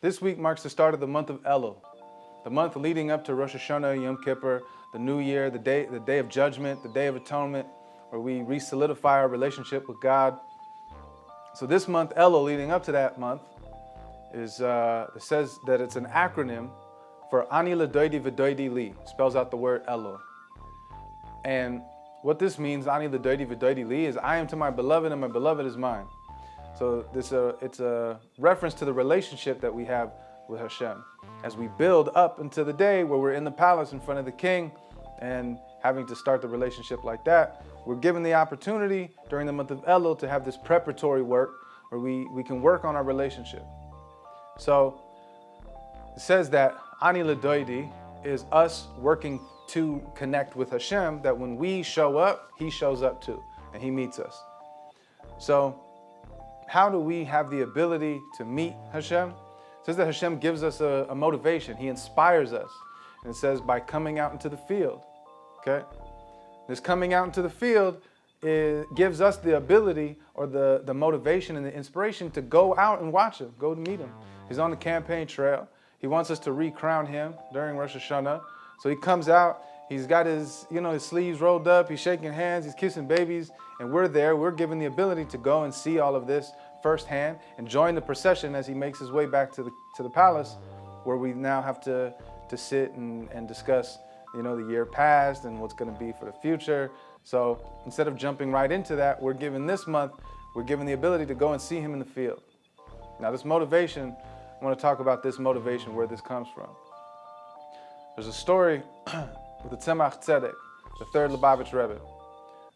This week marks the start of the month of Elul, the month leading up to Rosh Hashanah, Yom Kippur, the New Year, the day of judgment, the Day of Atonement, where we re-solidify our relationship with God. So this month, Elul, leading up to that month, it says that it's an acronym for Ani L'Doidi V'Doidi Li, spells out the word Elul. And what this means, Ani L'Doidi V'Doidi Li, is I am to my beloved and my beloved is mine. So it's a reference to the relationship that we have with Hashem. As we build up into the day where we're in the palace in front of the king and having to start the relationship like that, we're given the opportunity during the month of Elul to have this preparatory work where we can work on our relationship. So it says that Ani L'Doidi is us working to connect with Hashem, that when we show up, he shows up too, and he meets us. So how do we have the ability to meet Hashem? It says that Hashem gives us a motivation. He inspires us. And it says by coming out into the field. Okay? This coming out into the field gives us the ability or the motivation and the inspiration to go out and watch him, go to meet him. He's on the campaign trail. He wants us to recrown him during Rosh Hashanah. So he comes out, he's got his sleeves rolled up, he's shaking hands, he's kissing babies, and we're there. We're given the ability to go and see all of this firsthand and join the procession as he makes his way back to the palace, where we now have to sit and discuss the year past and what's going to be for the future. So instead of jumping right into that, we're given the ability to go and see him in the field. Now this motivation, I want to talk about this motivation, where this comes from. There's a story with the Tzemach Tzedek, the third Lubavitch Rebbe.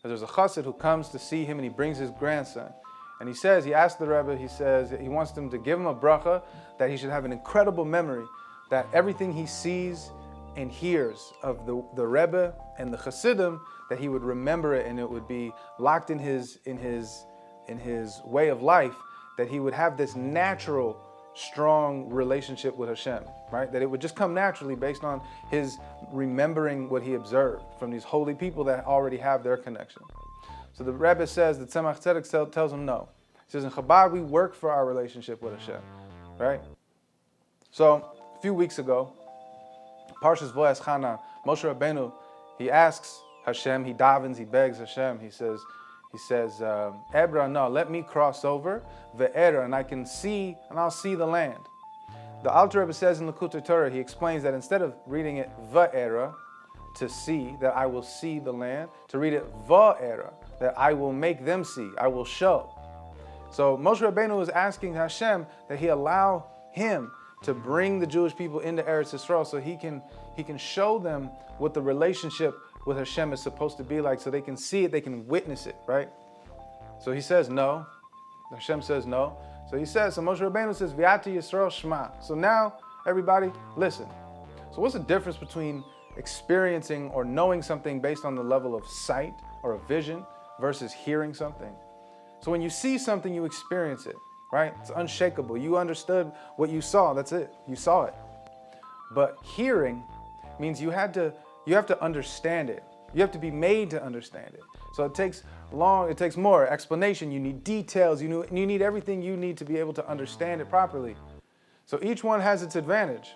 There's a chassid who comes to see him and he brings his grandson. And he asks the Rebbe, he wants him to give him a bracha that he should have an incredible memory, that everything he sees and hears of the Rebbe and the Chassidim, that he would remember it and it would be locked in his way of life, that he would have this natural, strong relationship with Hashem, right? That it would just come naturally based on his remembering what he observed from these holy people that already have their connection. So the Rebbe says, the Tzemach Tzedek tells him no. He says, in Chabad, we work for our relationship with Hashem, right? So a few weeks ago, Parshas Vo'ez Chana, Moshe Rabbeinu, he asks Hashem, he davens, he begs Hashem, he says, Ebra, no, let me cross over, ve'era, and I can see, and I'll see the land. The Alter Rebbe says in Likutei Torah, he explains that instead of reading it ve'era, to see, that I will see the land, to read it va'era, that I will make them see, I will show. So Moshe Rabbeinu is asking Hashem that he allow him to bring the Jewish people into Eretz Yisrael so he can show them what the relationship with Hashem is supposed to be like, so they can see it, they can witness it, right? So he says no. Hashem says no. So Moshe Rabbeinu says, V'ati Yisrael Shema. So now, everybody, listen. So what's the difference between experiencing or knowing something based on the level of sight or a vision versus hearing something? So when you see something, you experience it, right? It's unshakable. You understood what you saw. That's it. You saw it. But hearing means you have to understand it. You have to be made to understand it. So it takes more explanation. You need details. You need everything you need to be able to understand it properly. So each one has its advantage.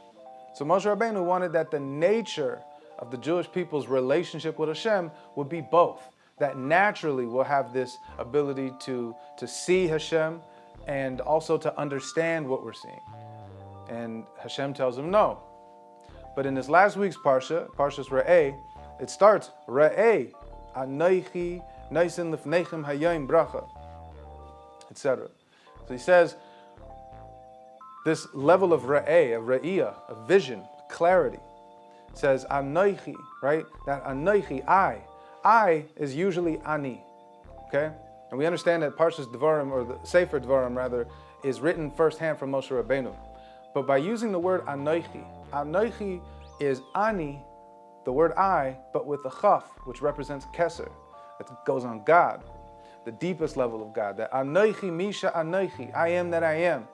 So Moshe Rabbeinu wanted that the nature of the Jewish people's relationship with Hashem would be both. That naturally we'll have this ability to see Hashem and also to understand what we're seeing. And Hashem tells him no. But in this last week's Parsha, Parshas Re'eh, it starts, Re'eh, Anoichi, Naisen Lifnechem Hayom Bracha, etc. So he says, this level of Re'eh, of Re'iyah, of vision, clarity, says Anoichi, right? That Anoichi, I is usually Ani, okay? And we understand that Parshas Devarim, or the Sefer Devarim rather, is written firsthand from Moshe Rabbeinu. But by using the word Anoichi, Anoichi is Ani, the word I, but with the Chaf, which represents Keser. That goes on God, the deepest level of God. That Anoichi Misha Anoichi, I am that I am.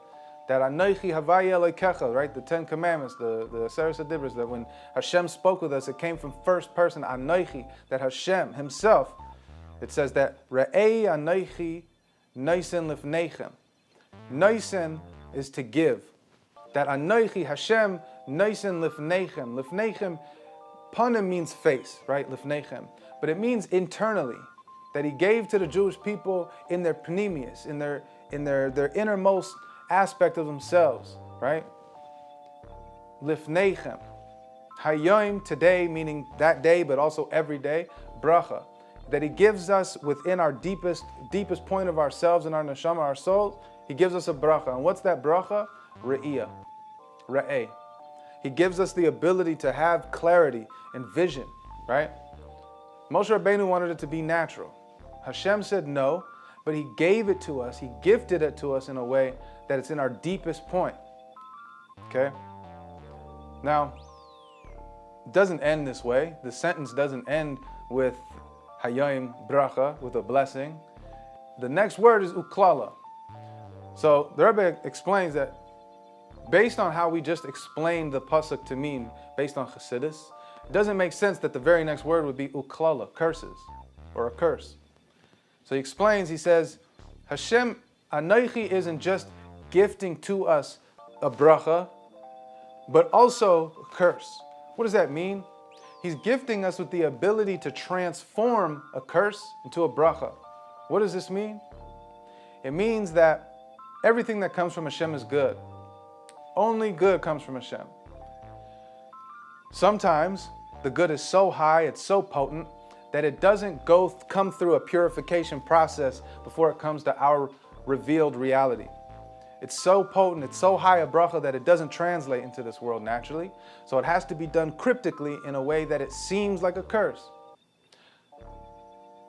That Anoichi Havaya Elokecha, right? The Ten Commandments, the Aseret HaDibros, that when Hashem spoke with us, it came from first person, Anoichi, that Hashem himself, it says that Re'ei Anoichi Noisen Lifnechem. Noisen is to give. that Anoichi Hashem Noisen Lifnechem. Lifnechem, panim means face, right? Lifnechem. But it means internally, that he gave to the Jewish people in their panemius, in their innermost aspect of themselves, right? Lifnechem. Hayom, today, meaning that day, but also every day. Bracha, that he gives us within our deepest point of ourselves and our neshama, our souls. He gives us a bracha. And what's that bracha? Re'iyah. Re'eh. He gives us the ability to have clarity and vision, right? Moshe Rabbeinu wanted it to be natural. Hashem said no, but he gave it to us. He gifted it to us in a way that it's in our deepest point. Okay? Now, it doesn't end this way. The sentence doesn't end with Hayom bracha, with a blessing. The next word is uklala. So the Rebbe explains that based on how we just explained the pasuk to mean, based on Chassidus, it doesn't make sense that the very next word would be uklala, curses, or a curse. So he explains, he says, Hashem, Anoichi isn't just gifting to us a bracha, but also a curse. What does that mean? He's gifting us with the ability to transform a curse into a bracha. What does this mean? It means that everything that comes from Hashem is good. Only good comes from Hashem. Sometimes the good is so high, it's so potent, that it doesn't come through a purification process before it comes to our revealed reality. It's so potent, it's so high a bracha that it doesn't translate into this world naturally. So it has to be done cryptically in a way that it seems like a curse.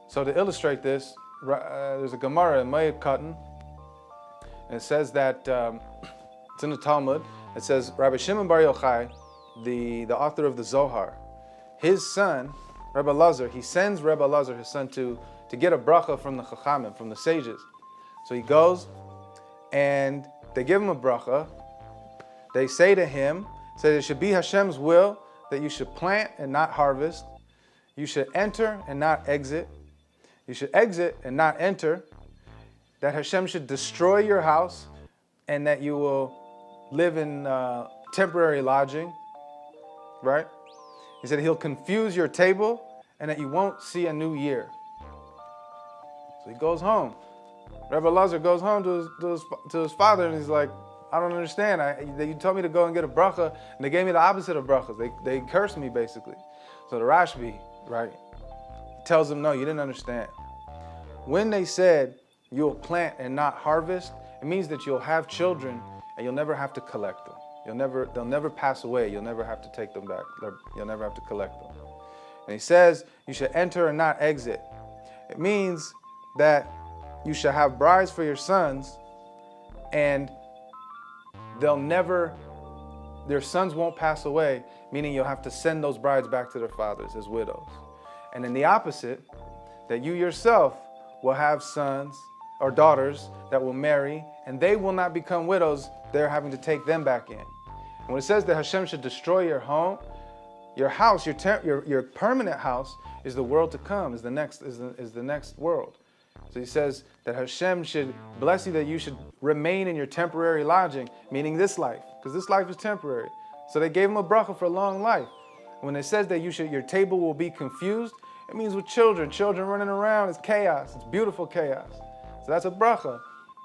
So to illustrate this, there's a Gemara in Moed Katan, and it says that, it's in the Talmud, it says, Rabbi Shimon Bar Yochai, the author of the Zohar, his son, Rebbe Lazar, he sends Rebbe Lazar, his son, to get a bracha from the Chachamim, from the sages. So he goes, and they give him a bracha. They say to him, it should be Hashem's will that you should plant and not harvest. You should enter and not exit. You should exit and not enter. That Hashem should destroy your house and that you will live in temporary lodging, right? He said he'll confuse your table and that you won't see a new year. So he goes home. Rebbe Lazar goes home to his father and he's like, I don't understand. You told me to go and get a bracha and they gave me the opposite of brachas. They cursed me basically. So the Rashbi, right, tells him, no, you didn't understand. When they said you'll plant and not harvest, it means that you'll have children and you'll never have to collect them. They'll never pass away. You'll never have to take them back. You'll never have to collect them. And he says you should enter and not exit. It means that you should have brides for your sons and their sons won't pass away, meaning you'll have to send those brides back to their fathers as widows. And in the opposite, that you yourself will have sons or daughters that will marry and they will not become widows. They're having to take them back in. And when it says that Hashem should destroy your home, your house, your permanent house is the world to come, is the next world. So he says that Hashem should bless you, that you should remain in your temporary lodging, meaning this life, because this life is temporary. So they gave him a bracha for a long life. When it says that your table will be confused, it means with children running around, it's chaos, it's beautiful chaos. So that's a bracha.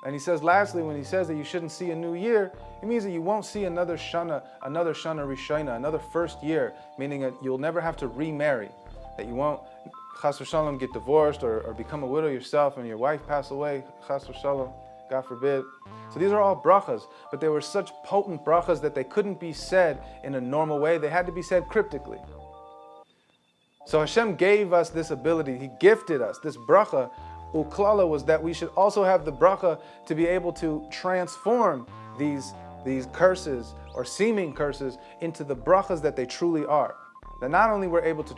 And he says lastly, when he says that you shouldn't see a new year, it means that you won't see another Shana Rishona, another first year, meaning that you'll never have to remarry, that you won't, Chas v'shalom, get divorced or become a widow yourself and your wife pass away, Chas v'shalom, God forbid. So these are all brachas, but they were such potent brachas that they couldn't be said in a normal way. They had to be said cryptically. So Hashem gave us this ability. He gifted us this bracha. Uklala was that we should also have the bracha to be able to transform these curses or seeming curses into the brachas that they truly are. That not only we're able to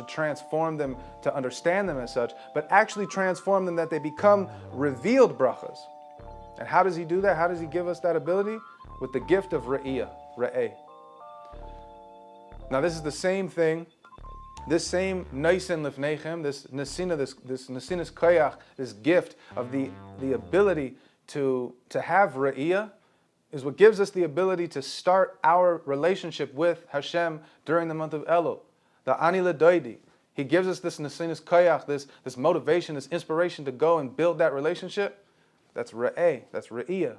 transform them, to understand them as such, but actually transform them that they become revealed brachas. And how does he do that? How does he give us that ability? With the gift of re'iyah, re'eh. Now this is the same thing. This same Noisen Lifnechem, this Nesina, this Nesinas Koyach, this gift of the ability to have Re'iyah, is what gives us the ability to start our relationship with Hashem during the month of Elul. The Ani L'Doidi. He gives us this Nesinus Koyach, this motivation, this inspiration to go and build that relationship. That's Re'eh, that's Re'iyah.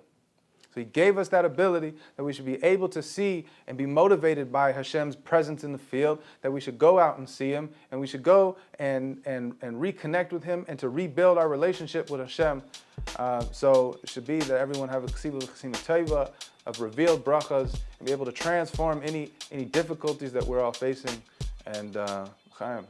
So he gave us that ability that we should be able to see and be motivated by Hashem's presence in the field, that we should go out and see him, and we should go and reconnect with him and to rebuild our relationship with Hashem. So it should be that everyone have a ksiva v'chasima teva of revealed brachas and be able to transform any difficulties that we're all facing. And Chaim.